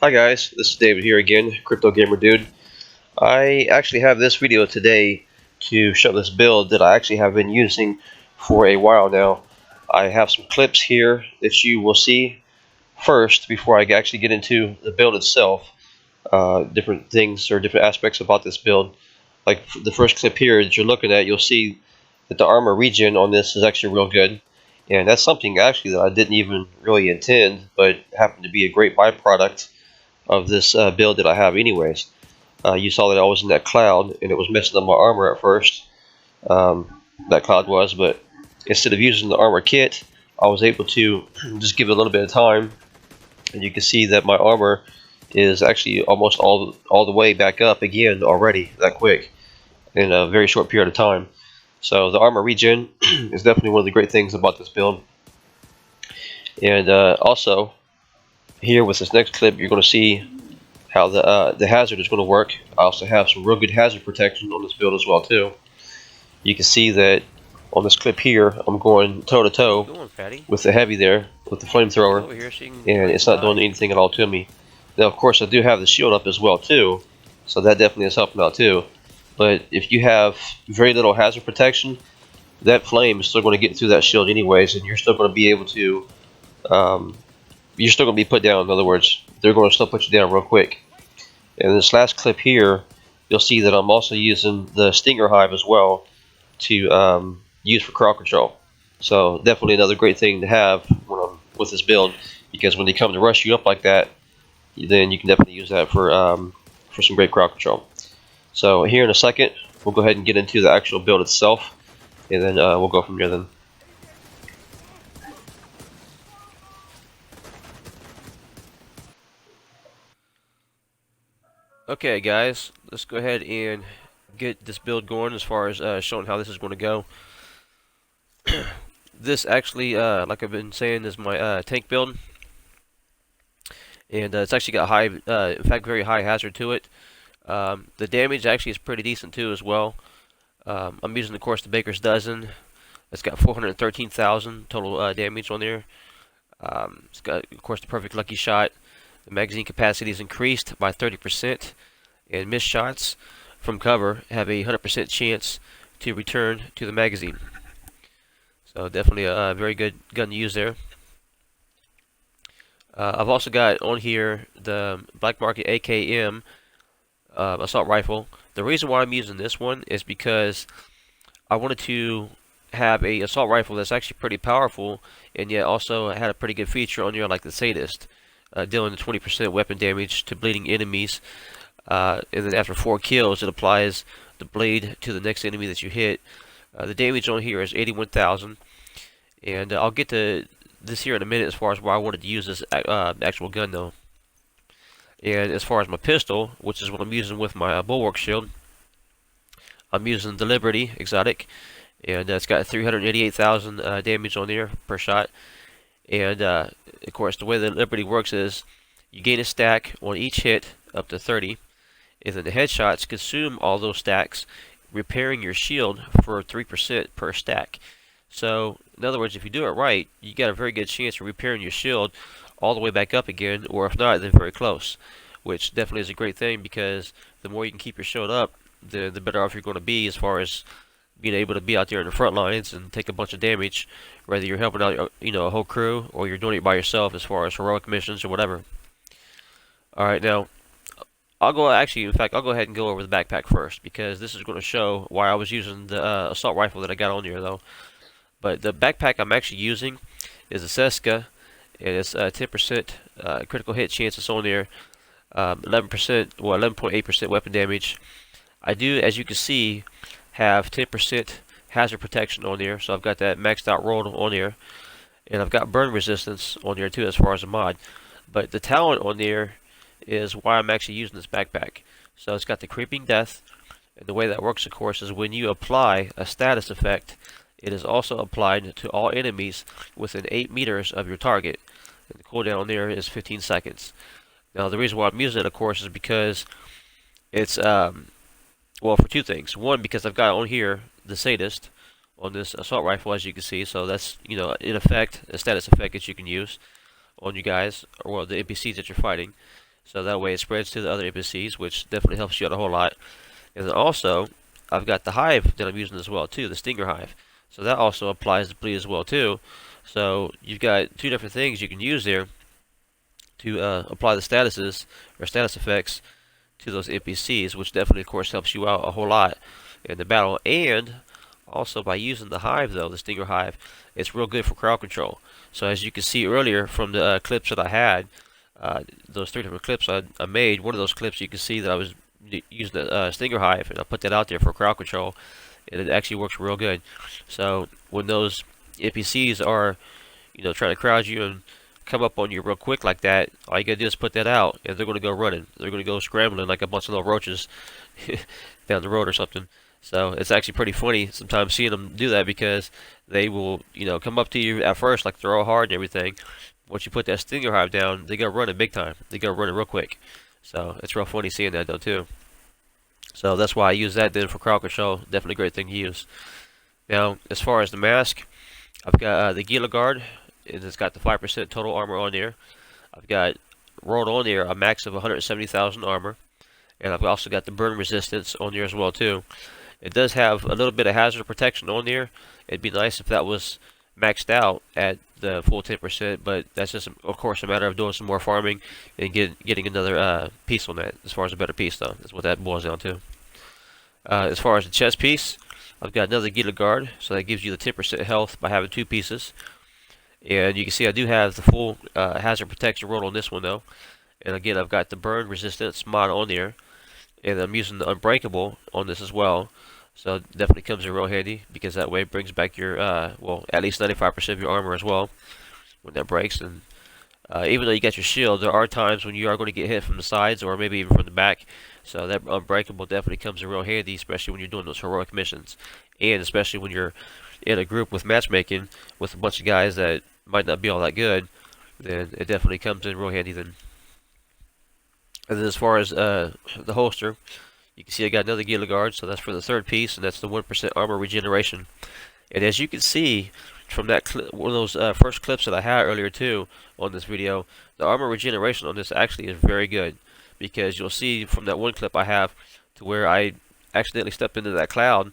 Hi guys, this is David here again, Crypto Gamer Dude. I actually have this video today to show this build that I actually have been using for a while now. I have some clips here that you will see first before I actually get into the build itself. Different things or different aspects about this build. Like the first clip here that you're looking at, you'll see that the armor regen on this is actually real good. And that's something actually that I didn't even really intend, but happened to be a great byproduct of this build that I have anyways. You saw that I was in that cloud and it was messing up my armor at first. That cloud was, but instead of using the armor kit, I was able to just give it a little bit of time, and you can see that my armor is actually almost all the way back up again already that quick in a very short period of time. So the armor regen is definitely one of the great things about this build. And also here with this next clip, you're going to see how the hazard is going to work. I also have some real good hazard protection on this build as well too. You can see that on this clip here, I'm going toe to toe with the heavy there, with the flamethrower, and it's not doing anything at all to me. Now, of course, I do have the shield up as well too, so that definitely is helping out too. But if you have very little hazard protection, that flame is still going to get through that shield anyways, and you're still going to be able to, you're still going to be put down. In other words, they're going to still put you down real quick. And this last clip here, you'll see that I'm also using the Stinger Hive as well to use for crowd control. So definitely another great thing to have when I'm with this build, because when they come to rush you up like that, then you can definitely use that for some great crowd control. So here in a second, we'll go ahead and get into the actual build itself, and then we'll go from there then. Okay guys, let's go ahead and get this build going as far as showing how this is going to go. This actually, like I've been saying, is my tank build. And it's actually got high, in fact, very high hazard to it. The damage actually is pretty decent too as well. I'm using, of course, the Baker's Dozen. It's got 413,000 total damage on there. It's got, of course, the Perfect Lucky Shot. The magazine capacity is increased by 30%, and missed shots from cover have a 100% chance to return to the magazine. So definitely a very good gun to use there. I've also got on here the Black Market AKM assault rifle. The reason why I'm using this one is because I wanted to have a assault rifle that's actually pretty powerful, and yet also had a pretty good feature on here like the Sadist, dealing 20% weapon damage to bleeding enemies, and then after 4 kills it applies the blade to the next enemy that you hit. The damage on here is 81,000, and I'll get to this here in a minute as far as why I wanted to use this actual gun though. And as far as my pistol, which is what I'm using with my Bulwark shield, I'm using the Liberty exotic, and it's got 388,000 damage on there per shot. And of course, the way the Liberty works is you gain a stack on each hit up to 30, and then the headshots consume all those stacks, repairing your shield for 3% per stack. So, in other words, if you do it right, you got a very good chance of repairing your shield all the way back up again, or if not, then very close. Which definitely is a great thing, because the more you can keep your shield up, the better off you're going to be as far as being able to be out there in the front lines and take a bunch of damage, whether you're helping out, a whole crew, or you're doing it by yourself as far as heroic missions or whatever. Alright, now, I'll go ahead and go over the backpack first, because this is going to show why I was using the assault rifle that I got on here, though. But the backpack I'm actually using is a Seska, and it's 10% critical hit chances on there, 11%, well, 11.8% weapon damage. I do, as you can see, have 10% hazard protection on there, so I've got that maxed out rolled on there, and I've got burn resistance on there too as far as a mod. But the talent on there is why I'm actually using this backpack. So it's got the creeping death, and the way that works, of course, is when you apply a status effect, it is also applied to all enemies within 8 meters of your target. And the cooldown on there is 15 seconds. Now, the reason why I'm using it, of course, is because it's, well, for 2 things. One, because I've got on here the Sadist on this assault rifle, as you can see. So that's, in effect, a status effect that you can use on you guys, or well, the NPCs that you're fighting. so that way it spreads to the other NPCs, which definitely helps you out a whole lot. And then also, I've got the Hive that I'm using as well too, the Stinger Hive. So that also applies to bleed as well too. So you've got two different things you can use there to apply the statuses or status effects to those NPCs, which definitely, of course, helps you out a whole lot in the battle. And also by using the Hive, though, the Stinger Hive, it's real good for crowd control. So as you can see earlier from the clips that I had, those three different clips I made, one of those clips you can see that I was using the Stinger Hive, and I put that out there for crowd control, and it actually works real good. So when those NPCs are, trying to crowd you and come up on you real quick like that, all you gotta do is put that out, and they're gonna go running. They're gonna go scrambling like a bunch of little roaches down the road or something. So it's actually pretty funny sometimes seeing them do that, because they will, come up to you at first like they're all hard and everything. Once you put that Stinger Hive down, they go running big time. They go running real quick. So it's real funny seeing that though too. So that's why I use that then for crowd control. Definitely a great thing to use. Now, as far as the mask, I've got the Gila Guard, and it's got the 5% total armor on there. I've got rolled on there a max of 170,000 armor, and I've also got the burn resistance on there as well too. It does have a little bit of hazard protection on there. It'd be nice if that was maxed out at the full 10%, but that's just, of course, a matter of doing some more farming and getting another piece on that. As far as a better piece, though, that's what that boils down to. As far as the chest piece, I've got another Gila Guard, so that gives you the 10% health by having two pieces. And you can see I do have the full hazard protection rolled on this one though. And again, I've got the burn resistance mod on there, and I'm using the unbreakable on this as well. So it definitely comes in real handy, because that way it brings back your well, at least 95% of your armor as well when that breaks. And even though you got your shield, there are times when you are going to get hit from the sides or maybe even from the back. So that unbreakable definitely comes in real handy, especially when you're doing those heroic missions, and especially when you're in a group with matchmaking with a bunch of guys that might not be all that good. Then it definitely comes in real handy then. And then as far as the holster, you can see I got another Gila Guard, so that's for the third piece, and that's the 1% armor regeneration. And as you can see from that one of those first clips that I had earlier too on this video, the armor regeneration on this actually is very good, because you'll see from that one clip I have to where I accidentally stepped into that cloud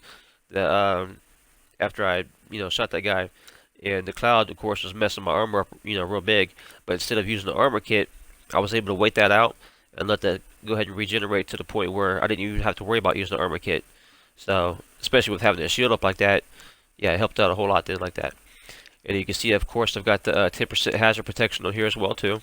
that after I shot that guy, and the cloud of course was messing my armor up real big. But instead of using the armor kit, I was able to wait that out and let that go ahead and regenerate to the point where I didn't even have to worry about using the armor kit. So especially with having a shield up like that, yeah, it helped out a whole lot then like that. And you can see, of course, I've got the 10% hazard protection on here as well too.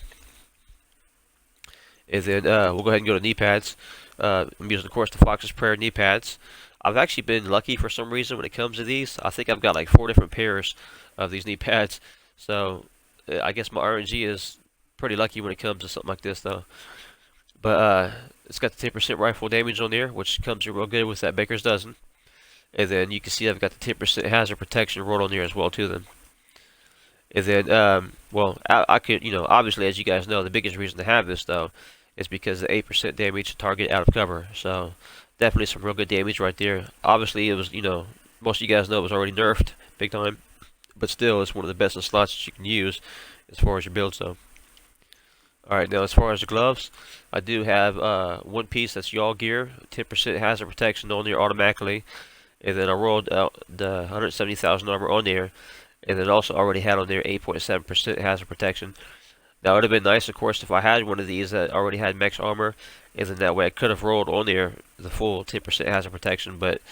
And then we'll go ahead and go to knee pads. I'm using, of course, the Fox's Prayer knee pads. I've actually been lucky for some reason when it comes to these. I think I've got like 4 different pairs of these knee pads. So I guess my RNG is pretty lucky when it comes to something like this though. But it's got the 10% rifle damage on there, which comes in real good with that Baker's Dozen. And then you can see I've got the 10% hazard protection rolled on there as well too then. And then, well, I could, obviously, as you guys know, the biggest reason to have this though is because the 8% damage to target out of cover. So definitely some real good damage right there. Obviously, it was, most of you guys know it was already nerfed big time, but still, it's one of the best in slots that you can use as far as your build. So, all right, now as far as the gloves, I do have one piece that's y'all gear, 10% hazard protection on there automatically, and then I rolled out the 170,000 armor on there, and then also already had on there 8.7% hazard protection. Now it would have been nice, of course, if I had one of these that already had max armor, and then that way I could have rolled on there the full 10% hazard protection. But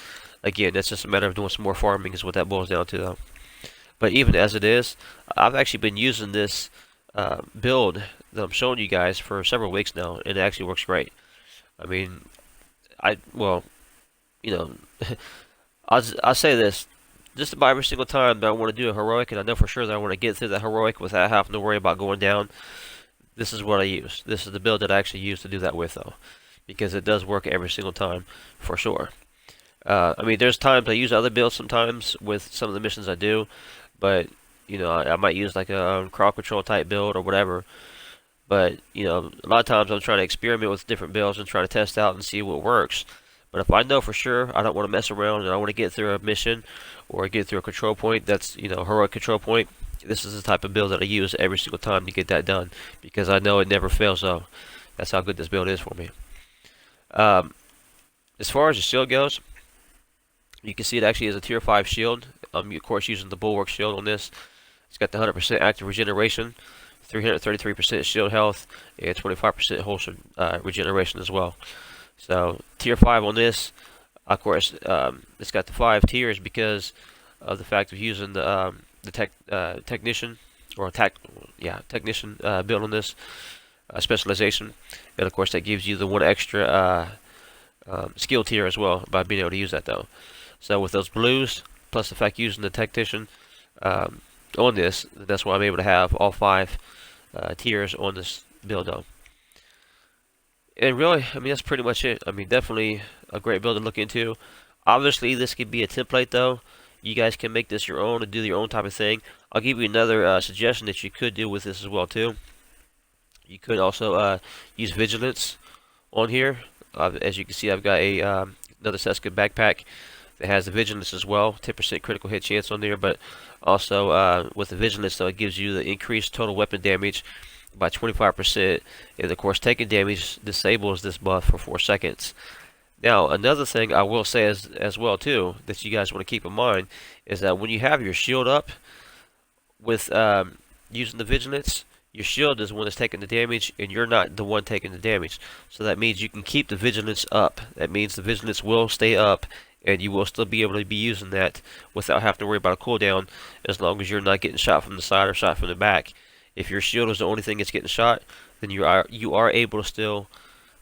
again, that's just a matter of doing some more farming, is what that boils down to, though. But even as it is, I've actually been using this build that I'm showing you guys for several weeks now, and it actually works great. I mean, well, I'll say this. Just about every single time that I want to do a heroic, and I know for sure that I want to get through that heroic without having to worry about going down, this is what I use. This is the build that I actually use to do that with, though, because it does work every single time, for sure. I mean, there's times I use other builds sometimes with some of the missions I do, but, I might use like a crowd control type build or whatever. But, a lot of times I'm trying to experiment with different builds and try to test out and see what works. But if I know for sure I don't want to mess around and I want to get through a mission or get through a control point that's, heroic control point, this is the type of build that I use every single time to get that done, because I know it never fails though. That's how good this build is for me. Um, as far as the shield goes, you can see it actually is a tier 5 shield. Of course, using the bulwark shield on this. It's got the 100% active regeneration, 333% shield health, and 25% holster regeneration as well. So tier 5 on this. Of course, it's got the 5 tiers because of the fact of using the technician or technician build on this specialization, and of course that gives you the one extra skill tier as well by being able to use that though. So with those blues plus the fact using the technician on this, that's why I'm able to have all 5 tiers on this build though. And really, I mean, that's pretty much it. I mean, definitely a great build to look into. Obviously, this could be a template, though. You guys can make this your own and do your own type of thing. I'll give you another suggestion that you could do with this as well, too. You could also use Vigilance on here. As you can see, I've got a another Seska backpack that has the Vigilance as well. 10% critical hit chance on there, but also with the Vigilance, though, it gives you the increased total weapon damage by 25%, and of course taking damage disables this buff for 4 seconds. Now another thing I will say as well too that you guys want to keep in mind is that when you have your shield up with using the Vigilance, your shield is the one that's taking the damage and you're not the one taking the damage. So that means you can keep the Vigilance up. That means the Vigilance will stay up and you will still be able to be using that without having to worry about a cooldown as long as you're not getting shot from the side or shot from the back. If your shield is the only thing that's getting shot, then you are able to still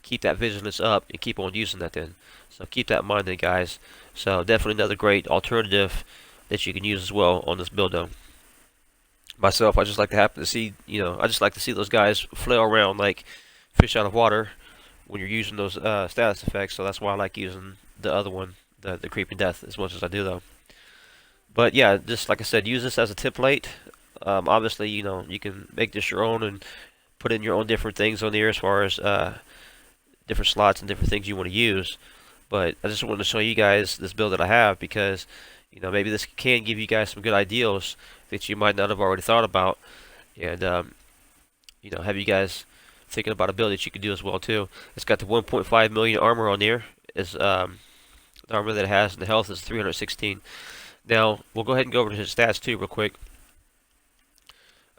keep that Vigilance up and keep on using that then. So keep that in mind then, guys. So definitely another great alternative that you can use as well on this build though. Myself, I just like to happen to see, I just like to see those guys flail around like fish out of water when you're using those status effects. So that's why I like using the other one, the Creeping Death, as much as I do though. But yeah, just like I said, use this as a template. Obviously, you can make this your own and put in your own different things on here as far as different slots and different things you want to use. But I just wanted to show you guys this build that I have because, maybe this can give you guys some good ideas that you might not have already thought about. And, have you guys thinking about a build that you could do as well too. It's got the 1.5 million armor on there. The armor that it has and the health is 316. Now, we'll go ahead and go over to his stats too real quick.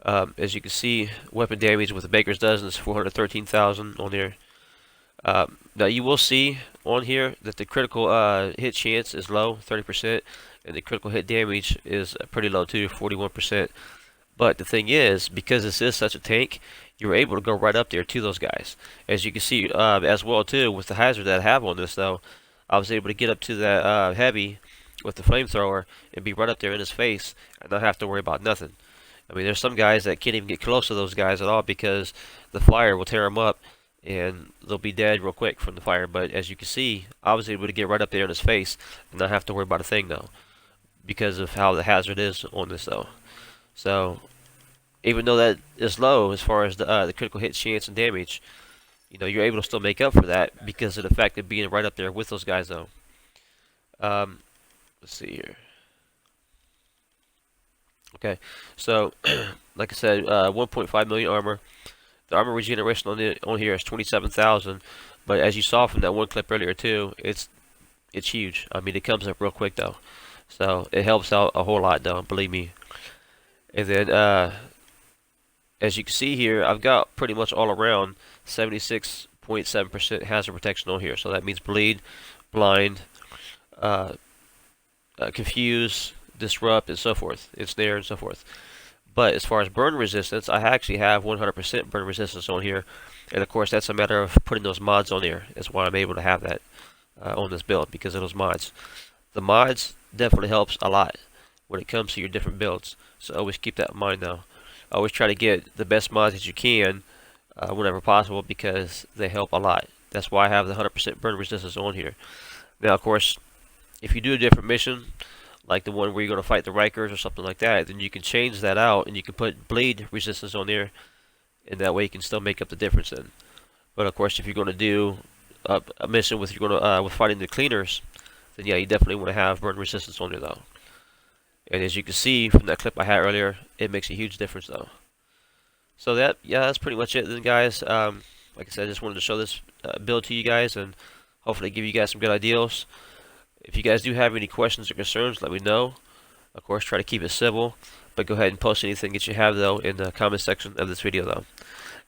As you can see, weapon damage with the Baker's Dozen is 413,000 on there. Now you will see on here that the critical hit chance is low, 30%, and the critical hit damage is pretty low too, 41%. But the thing is, because this is such a tank, you're able to go right up there to those guys. As you can see as well too, with the hazard that I have on this though, I was able to get up to that heavy with the flamethrower and be right up there in his face and not have to worry about nothing. I mean, there's some guys that can't even get close to those guys at all because the fire will tear them up and they'll be dead real quick from the fire. But as you can see, I was able to get right up there in his face and not have to worry about a thing though, because of how the hazard is on this though. So even though that is low as far as the critical hit chance and damage, you're able to still make up for that because of the fact of being right up there with those guys though. Let's see here. Okay, so like I said, 1.5 million armor. The armor regeneration on here is 27,000, but as you saw from that one clip earlier too, it's huge. I mean, it comes up real quick though, so it helps out a whole lot though, believe me. And then as you can see here, I've got pretty much all around 76.7% hazard protection on here, so that means bleed, blind, confuse, disrupt, and so forth. It's there and so forth. But as far as burn resistance, I actually have 100% burn resistance on here. And of course, that's a matter of putting those mods on there. That's why I'm able to have that on this build, because of those mods. The mods definitely helps a lot when it comes to your different builds. So always keep that in mind now. Always try to get the best mods that you can whenever possible, because they help a lot. That's why I have the 100% burn resistance on here. Now, of course, if you do a different mission, like the one where you're going to fight the Rikers or something like that, then you can change that out and you can put bleed resistance on there, and that way you can still make up the difference then. But of course, if you're going to do a mission with with fighting the cleaners, then yeah, you definitely want to have burn resistance on there though. And as you can see from that clip I had earlier, it makes a huge difference though. So that's pretty much it then, guys. Like I said, I just wanted to show this build to you guys and hopefully give you guys some good ideas. If you guys do have any questions or concerns, let me know. Of course, try to keep it civil, but go ahead and post anything that you have, though, in the comment section of this video, though.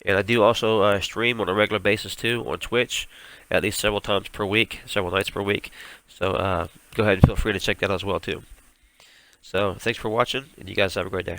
And I do also stream on a regular basis, too, on Twitch, at least several times per week, several nights per week. So go ahead and feel free to check that out as well, too. So thanks for watching, and you guys have a great day.